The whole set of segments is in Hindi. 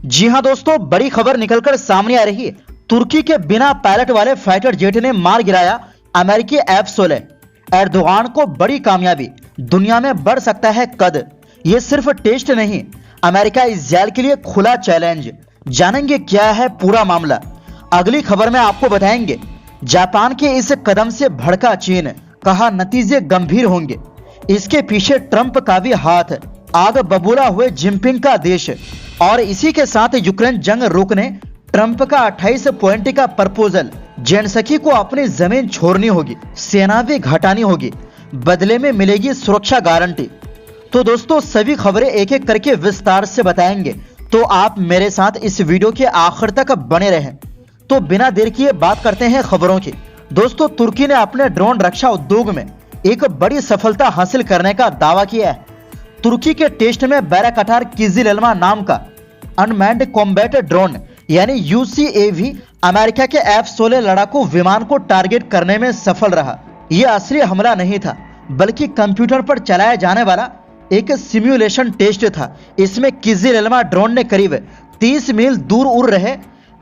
जी हां दोस्तों, बड़ी खबर निकलकर सामने आ रही है। तुर्की के बिना पायलट वाले फाइटर जेट ने मार गिराया अमेरिकी F-16। एर्दोगान को बड़ी कामयाबी, दुनिया में बढ़ सकता है कद। ये सिर्फ टेस्ट नहीं, अमेरिका इजरायल के लिए खुला चैलेंज। जानेंगे क्या है पूरा मामला, अगली खबर में आपको बताएंगे। जापान के इस कदम से भड़का चीन, कहा नतीजे गंभीर होंगे। इसके पीछे ट्रंप का भी हाथ, आग बबूला हुए जिनपिंग का देश। और इसी के साथ यूक्रेन जंग रोकने ट्रंप का 28 पॉइंट का प्रपोजल। जेलेंस्की को अपनी जमीन छोड़नी होगी, सेना भी घटानी होगी, बदले में मिलेगी सुरक्षा गारंटी। तो दोस्तों सभी खबरें एक एक करके विस्तार से बताएंगे, तो आप मेरे साथ इस वीडियो के आखिर तक बने रहें। तो बिना देर किए बात करते हैं खबरों की। दोस्तों तुर्की ने अपने ड्रोन रक्षा उद्योग में एक बड़ी सफलता हासिल करने का दावा किया है। तुर्की के टेस्ट में बैरकटार किजिल-एल्मा नाम का अनमैन्ड कॉम्बैट ड्रोन यानी UCAV अमेरिका के F-16 लड़ाकू विमान को टारगेट करने में सफल रहा। यह असली हमला नहीं था, बल्कि कंप्यूटर पर चलाया जाने वाला एक सिमुलेशन टेस्ट था। इसमें किजिल-एल्मा ड्रोन ने करीब 30 मील दूर उड़ रहे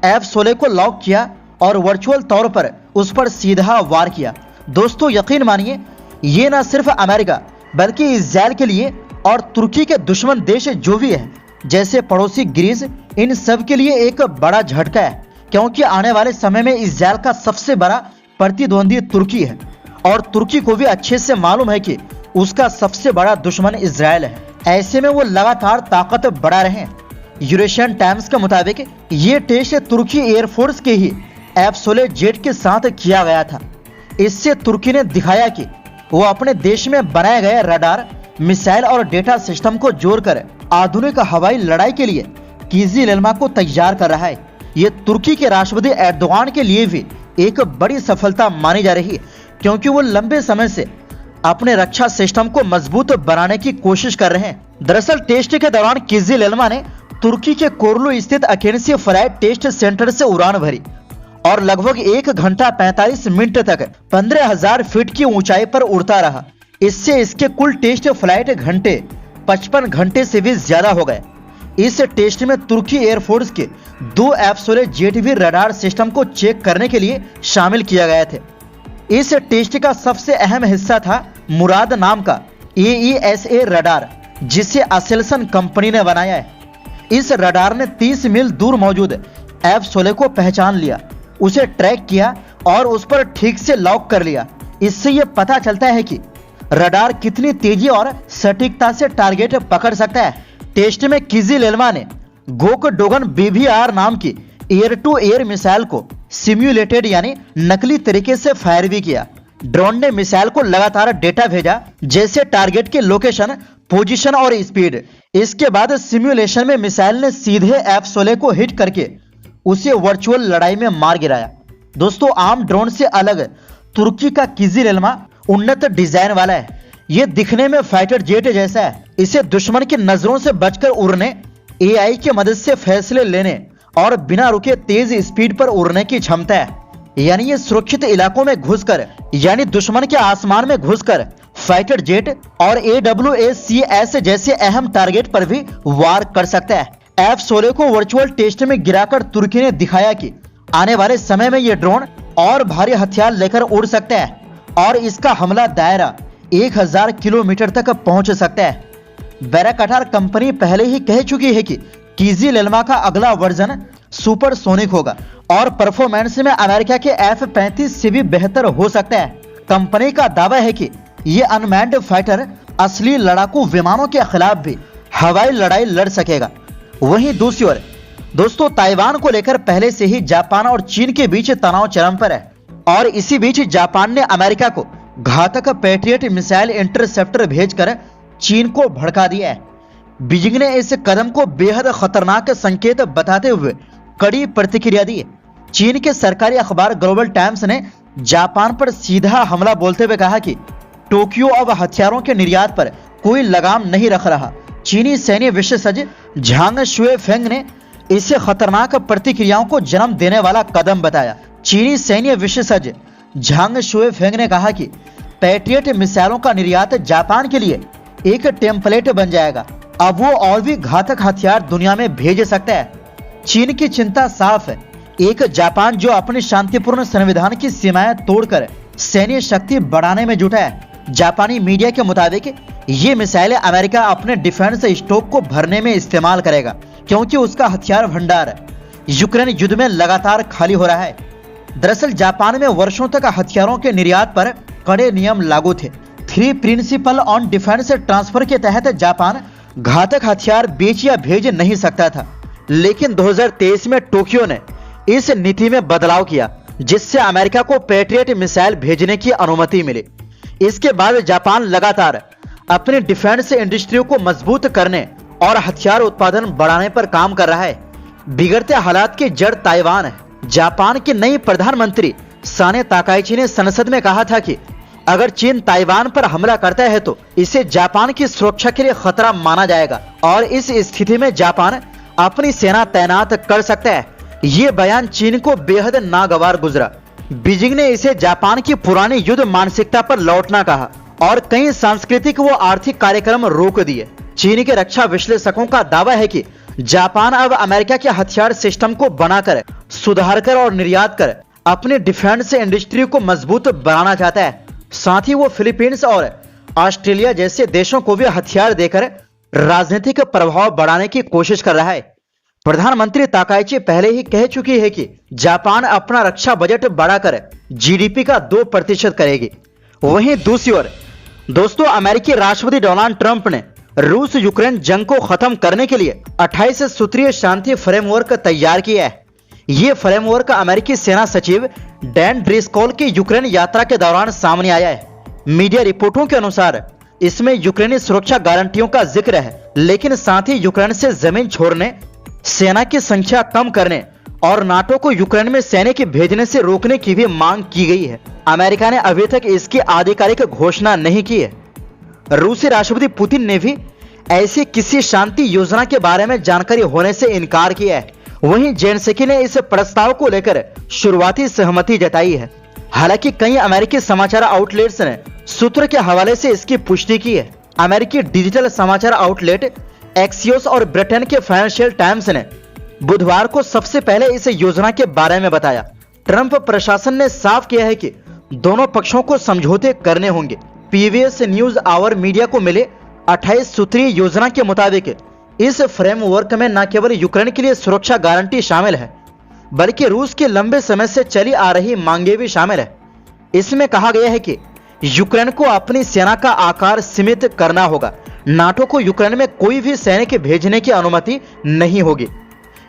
F-16 को लॉक किया और वर्चुअल तौर पर उस पर सीधा वार किया। दोस्तों यकीन मानिए, ये न सिर्फ अमेरिका बल्कि इजरायल के लिए और तुर्की के दुश्मन देश जो भी है, जैसे पड़ोसी ग्रीस, इन सब के लिए एक बड़ा झटका है। क्योंकि आने वाले समय में इजरायल का सबसे बड़ा प्रतिद्वंदी तुर्की है और तुर्की को भी अच्छे से मालूम है कि उसका सबसे बड़ा दुश्मन इजरायल है। ऐसे में वो लगातार ताकत बढ़ा रहे हैं। यूरेशियन टाइम्स के मुताबिक ये टेस्ट तुर्की एयरफोर्स के ही F-16 जेट के साथ किया गया था। इससे तुर्की ने दिखाया कि वो अपने देश में बनाए गए रडार, मिसाइल और डेटा सिस्टम को जोड़कर आधुनिक हवाई लड़ाई के लिए किजिल-एल्मा को तैयार कर रहा है। ये तुर्की के राष्ट्रपति एर्दोगान के लिए भी एक बड़ी सफलता मानी जा रही है, क्योंकि वो लंबे समय से अपने रक्षा सिस्टम को मजबूत बनाने की कोशिश कर रहे हैं। दरअसल टेस्ट के दौरान किजिल-एल्मा ने तुर्की के कोरलू स्थित अकेन्सी फ्लाइट टेस्ट सेंटर से उड़ान भरी और लगभग 1 घंटा 45 मिनट तक 15,000 फीट की ऊंचाई पर उड़ता रहा। इससे इसके कुल टेस्ट फ्लाइट घंटे 55 घंटे से भी ज्यादा हो गए। इस टेस्ट में तुर्की एयरफोर्स के 2 F-16 जेट भी रडार सिस्टम को चेक करने के लिए शामिल किया गए थे। इस टेस्ट का सबसे अहम हिस्सा था मुराद नाम का AESA रडार, जिसे असेल्सन कंपनी ने बनाया है। इस रडार ने 30 मील दूर मौजूद F-16 को पहचान लिया, उसे ट्रैक किया और उस पर ठीक से लॉक कर लिया। इससे यह पता चलता है कि रडार कितनी तेजी और सटीकता से टारगेट पकड़ सकता है। टेस्ट में किजिल-एल्मा ने गोक-डोगन BBR नाम की एयर टू एयर मिसाइल को सिम्युलेटेड यानी नकली तरीके से फायर भी किया। ड्रोन ने मिसाइल को लगातार डेटा भेजा, जैसे टारगेट की लोकेशन, पोजीशन और स्पीड। इसके बाद सिम्युलेशन में मिसाइल ने सीधे F-16 को हिट करके उसे वर्चुअल लड़ाई में मार गिराया। दोस्तों आम ड्रोन से अलग तुर्की का किजिल-एल्मा उन्नत डिजाइन वाला है। यह दिखने में फाइटर जेट जैसा है। इसे दुश्मन की नजरों से बचकर उड़ने, AI की मदद से फैसले लेने और बिना रुके तेज स्पीड पर उड़ने की क्षमता है। यानी ये सुरक्षित इलाकों में घुसकर, यानी दुश्मन के आसमान में घुसकर फाइटर जेट और AWACS जैसे अहम टारगेट पर भी वार कर सकता है। F-16 को वर्चुअल टेस्ट में गिराकर तुर्की ने दिखाया कि आने वाले समय में यह ड्रोन और भारी हथियार लेकर उड़ सकता है और इसका हमला दायरा 1000 किलोमीटर तक पहुंच सकता है। बैरकटार कंपनी पहले ही कह चुकी है कि किजिल-एल्मा का अगला वर्जन सुपरसोनिक होगा और परफॉर्मेंस में अमेरिका के F-35 से भी बेहतर हो सकता है। कंपनी का दावा है कि यह अनमैन्ड फाइटर असली लड़ाकू विमानों के खिलाफ भी हवाई लड़ाई लड़ सकेगा। वहीं दूसरी ओर दोस्तों ताइवान को लेकर पहले से ही जापान और चीन के बीच तनाव चरम पर है और इसी बीच जापान ने अमेरिका को घातक पैट्रियट मिसाइल इंटरसेप्टर भेजकर चीन को भड़का दिया है। बीजिंग ने इस कदम को बेहद खतरनाक संकेत बताते हुए कड़ी प्रतिक्रिया दी है। चीन के सरकारी अखबार ग्लोबल टाइम्स ने जापान पर सीधा हमला बोलते हुए कहा कि टोक्यो अब हथियारों के निर्यात पर कोई लगाम नहीं रख रहा। चीनी सैन्य विशेषज्ञ झांग शुएफेंग ने इसे खतरनाक प्रतिक्रियाओं को जन्म देने वाला कदम बताया। चीनी सैन्य विशेषज्ञ झांग शुएफेंग ने कहा कि पैट्रियट मिसाइलों का निर्यात जापान के लिए एक टेम्पलेट बन जाएगा। अब वो और भी घातक हथियार दुनिया में भेज सकता है। चीन की चिंता साफ है। एक जापान जो अपनी शांतिपूर्ण संविधान की सीमाएं तोड़कर सैन्य शक्ति बढ़ाने में जुटा है। जापानी मीडिया के मुताबिक ये मिसाइलें अमेरिका अपने डिफेंस स्टॉक को भरने में इस्तेमाल करेगा, क्योंकि उसका हथियार भंडार यूक्रेन युद्ध में लगातार खाली हो रहा है। दरअसल जापान में वर्षों तक हथियारों के निर्यात पर कड़े नियम लागू थे। 3 प्रिंसिपल ऑन डिफेंस ट्रांसफर के तहत जापान घातक हथियार बेच या भेज नहीं सकता था, लेकिन 2023 में टोक्यो ने इस नीति में बदलाव किया, जिससे अमेरिका को पैट्रियट मिसाइल भेजने की अनुमति मिली। इसके बाद जापान लगातार अपनी डिफेंस इंडस्ट्री को मजबूत करने और हथियार उत्पादन बढ़ाने पर काम कर रहा है। बिगड़ते हालात की जड़ ताइवान है। जापान के नई प्रधानमंत्री साने ताकाइची ने संसद में कहा था कि अगर चीन ताइवान पर हमला करता है तो इसे जापान की सुरक्षा के लिए खतरा माना जाएगा और इस स्थिति में जापान अपनी सेना तैनात कर सकता है। ये बयान चीन को बेहद नागवार गुजरा। बीजिंग ने इसे जापान की पुरानी युद्ध मानसिकता पर लौटना कहा और कई सांस्कृतिक व आर्थिक कार्यक्रम रोक दिए। चीन के रक्षा विश्लेषकों का दावा है कि जापान अब अमेरिका के हथियार सिस्टम को बनाकर, सुधार कर और निर्यात कर अपनी डिफेंस इंडस्ट्री को मजबूत बनाना चाहता है। साथ ही वो फिलीपींस और ऑस्ट्रेलिया जैसे देशों को भी हथियार देकर राजनीतिक प्रभाव बढ़ाने की कोशिश कर रहा है। प्रधानमंत्री ताकाइची पहले ही कह चुकी है कि जापान अपना रक्षा बजट बढ़ाकर जीडीपी का 2% करेगी। वहीं दूसरी ओर दोस्तों, अमेरिकी राष्ट्रपति डोनाल्ड ट्रंप ने रूस यूक्रेन जंग को खत्म करने के लिए 28 सूत्रीय शांति फ्रेमवर्क तैयार किया है। ये फ्रेमवर्क अमेरिकी सेना सचिव डैन ड्रिस्कॉल की यूक्रेन यात्रा के दौरान सामने आया है। मीडिया रिपोर्टों के अनुसार इसमें यूक्रेनी सुरक्षा गारंटियों का जिक्र है, लेकिन साथ ही यूक्रेन से जमीन छोड़ने, सेना की संख्या कम करने और नाटो को यूक्रेन में सैनिक भेजने से रोकने की भी मांग की गई है। अमेरिका ने अभी तक इसकी आधिकारिक घोषणा नहीं की है। रूसी राष्ट्रपति पुतिन ने भी ऐसी किसी शांति योजना के बारे में जानकारी होने से इनकार किया है। वहीं जेलेंस्की ने इस प्रस्ताव को लेकर शुरुआती सहमति जताई है। हालांकि कई अमेरिकी समाचार आउटलेट्स ने सूत्र के हवाले से इसकी पुष्टि की है। अमेरिकी डिजिटल समाचार आउटलेट एक्सियोस और ब्रिटेन के फाइनेंशियल टाइम्स ने बुधवार को सबसे पहले इस योजना के बारे में बताया। ट्रंप प्रशासन ने साफ किया है कि दोनों पक्षों को समझौते करने होंगे। पीबीएस न्यूज आवर मीडिया को मिले 28 सूत्रीय योजना के मुताबिक इस फ्रेमवर्क में न केवल यूक्रेन के लिए सुरक्षा गारंटी शामिल है, बल्कि रूस की लंबे समय से चली आ रही मांगे भी शामिल है। इसमें कहा गया है कि यूक्रेन को अपनी सेना का आकार सीमित करना होगा। नाटो को यूक्रेन में कोई भी सैनिक भेजने की अनुमति नहीं होगी।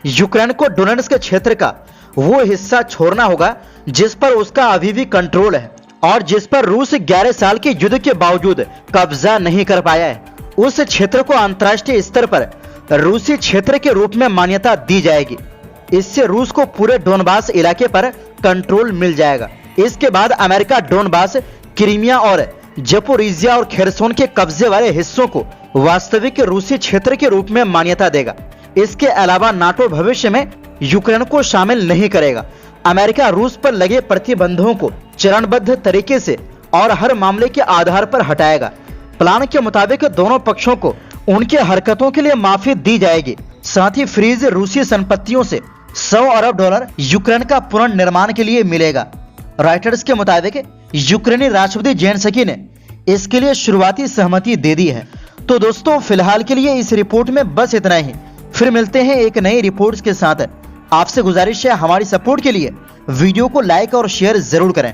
यूक्रेन को डोनेट्स्क क्षेत्र का वो हिस्सा छोड़ना होगा जिस पर उसका अभी भी कंट्रोल है और जिस पर रूस 11 साल के युद्ध के बावजूद कब्जा नहीं कर पाया है। उस क्षेत्र को अंतर्राष्ट्रीय स्तर पर रूसी क्षेत्र के रूप में मान्यता दी जाएगी। इससे रूस को पूरे डोनबास इलाके पर कंट्रोल मिल जाएगा। इसके बाद अमेरिका डोनबास, क्रीमिया और जपोरिजिया और खेरसोन के कब्जे वाले हिस्सों को वास्तविक रूसी क्षेत्र के रूप में मान्यता देगा। इसके अलावा नाटो भविष्य में यूक्रेन को शामिल नहीं करेगा। अमेरिका रूस पर लगे प्रतिबंधों को चरणबद्ध तरीके से और हर मामले के आधार पर हटाएगा। प्लान के मुताबिक दोनों पक्षों को उनकी हरकतों के लिए माफी दी जाएगी। साथ ही फ्रीज रूसी संपत्तियों से $100 अरब यूक्रेन का पुनर्निर्माण के लिए मिलेगा। रॉयटर्स के मुताबिक यूक्रेनी राष्ट्रपति जेलेंस्की ने इसके लिए शुरुआती सहमति दे दी है। तो दोस्तों, फिलहाल के लिए इस रिपोर्ट में बस इतना ही। फिर मिलते हैं एक नई रिपोर्ट्स के साथ। आपसे गुजारिश है हमारी सपोर्ट के लिए वीडियो को लाइक और शेयर जरूर करें।